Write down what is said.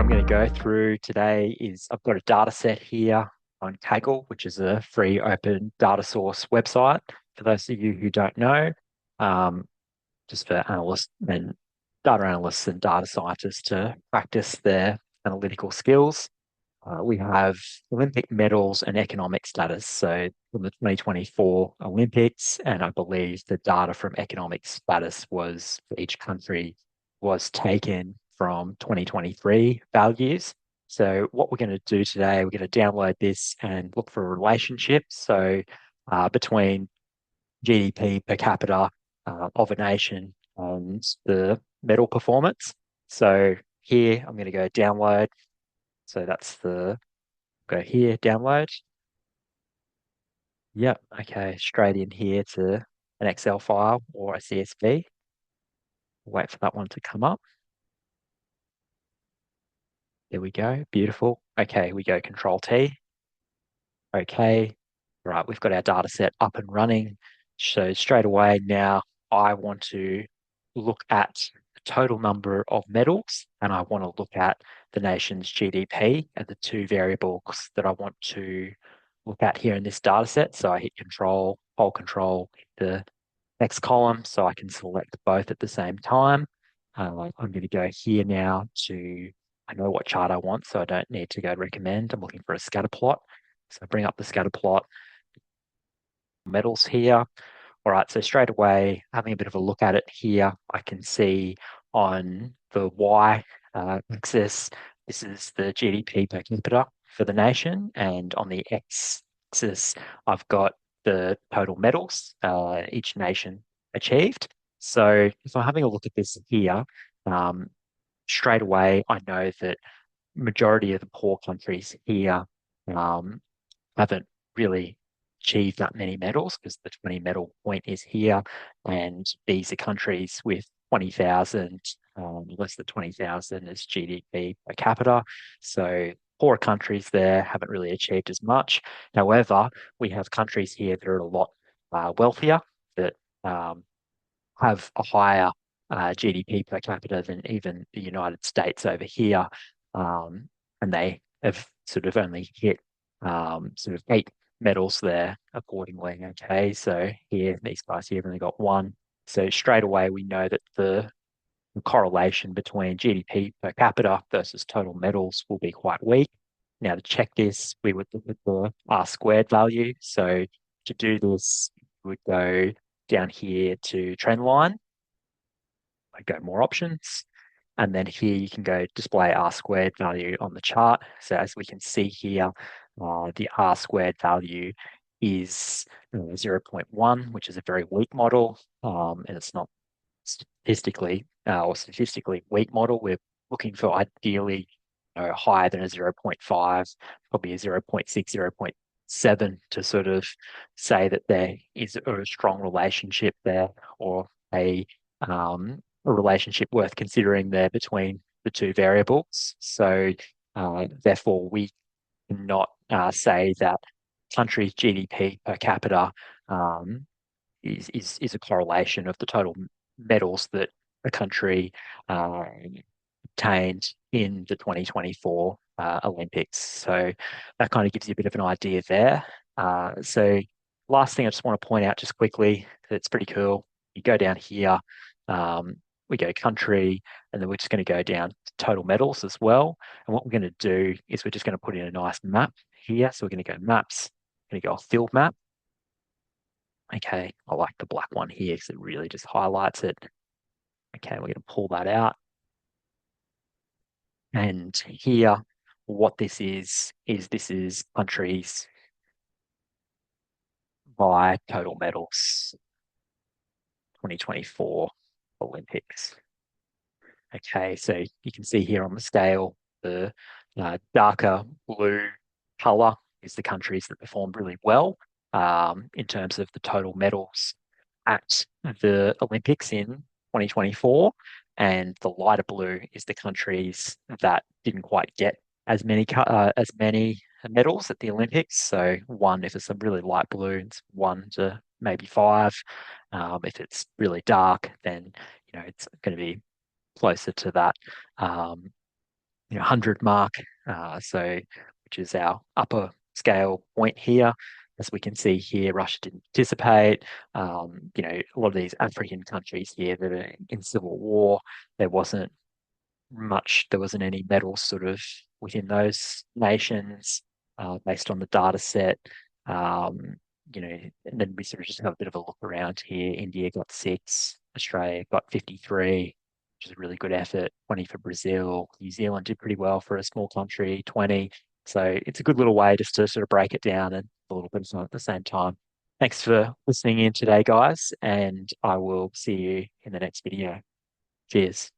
I'm going to go through today is I've got a data set here on Kaggle, which is a free open data source website. For those of you who don't know, um, just for analysts and data analysts and data scientists to practice their analytical skills. We have Olympic medals and economic status. So from the 2024 Olympics, and I believe the data from economic status was for each country was taken from 2023 values. So what we're going to do today, we're going to download this and look for a relationship. So between GDP per capita of a nation and the medal performance. So here I'm going to go download. So that's the go here, download. Yep, okay, straight in here to an Excel file or a CSV. Wait for that one to come up. There we go, beautiful. Okay, we go Control T. Okay, right, we've got our data set up and running. So straight away now I want to look at the total number of medals and I want to look at the nation's GDP and the two variables that I want to look at here in this data set. So I hit Control, hold Control, hit the next column so I can select both at the same time. I'm going to go here now to, I know what chart I want, so I don't need to go recommend. I'm looking for a scatter plot. So I bring up the scatter plot, metals here. All right, so straight away, having a bit of a look at it here, I can see on the Y axis, this is the GDP per capita for the nation, and on the X axis, I've got the total medals each nation achieved. So if I'm having a look at this here, um, straight away, I know that majority of the poor countries here um, haven't really achieved that many medals because the 20 medal point is here. And these are countries with 20,000, less than 20,000 as GDP per capita. So poorer countries there haven't really achieved as much. However, we have countries here that are a lot wealthier that um, have a higher GDP per capita than even the United States over here. And they have sort of only hit sort of 8 medals there accordingly. Okay, so here, these guys here have only got one. So straight away, we know that the correlation between GDP per capita versus total medals will be quite weak. Now, to check this, we would look at the R squared value. So to do this, we would go down here to trend line. I go more options. And then here you can go display R squared value on the chart. So as we can see here, the R squared value is 0.1, which is a very weak model. And it's not statistically weak model. We're looking for ideally higher than a zero point 0.5, probably a 0.6, 0.7 to sort of say that there is a strong relationship there or a relationship worth considering there between the two variables. So therefore, we cannot say that country's GDP per capita is a correlation of the total medals that a country obtained in the 2024 Olympics. So that kind of gives you a bit of an idea there. So last thing I just want to point out just quickly, it's pretty cool. You go down here, we go country, and then we're just going to go down to total medals as well. And what we're going to do is we're just going to put in a nice map here. So we're going to go maps, going to go a field map. Okay, I like the black one here because it really just highlights it. Okay, we're going to pull that out. And here, what this is countries by total medals 2024 Olympics. Okay, so you can see here on the scale, the darker blue color is the countries that performed really well in terms of the total medals at the Olympics in 2024, and the lighter blue is the countries that didn't quite get as many medals at the Olympics. So one, if it's a really light blue, it's 1 to maybe 5. If it's really dark, then it's going to be closer to that 100 mark. Which is our upper scale point here. As we can see here, Russia didn't participate. A lot of these African countries here that are in civil war, there wasn't there wasn't any medals sort of within those nations based on the data set. Um, and then we sort of just have a bit of a look around here. India got 6, Australia got 53, which is a really good effort. 20 for Brazil. New Zealand did pretty well for a small country, 20. So it's a good little way just to sort of break it down and a little bit of fun at the same time. Thanks for listening in today, guys, and I will see you in the next video. Cheers.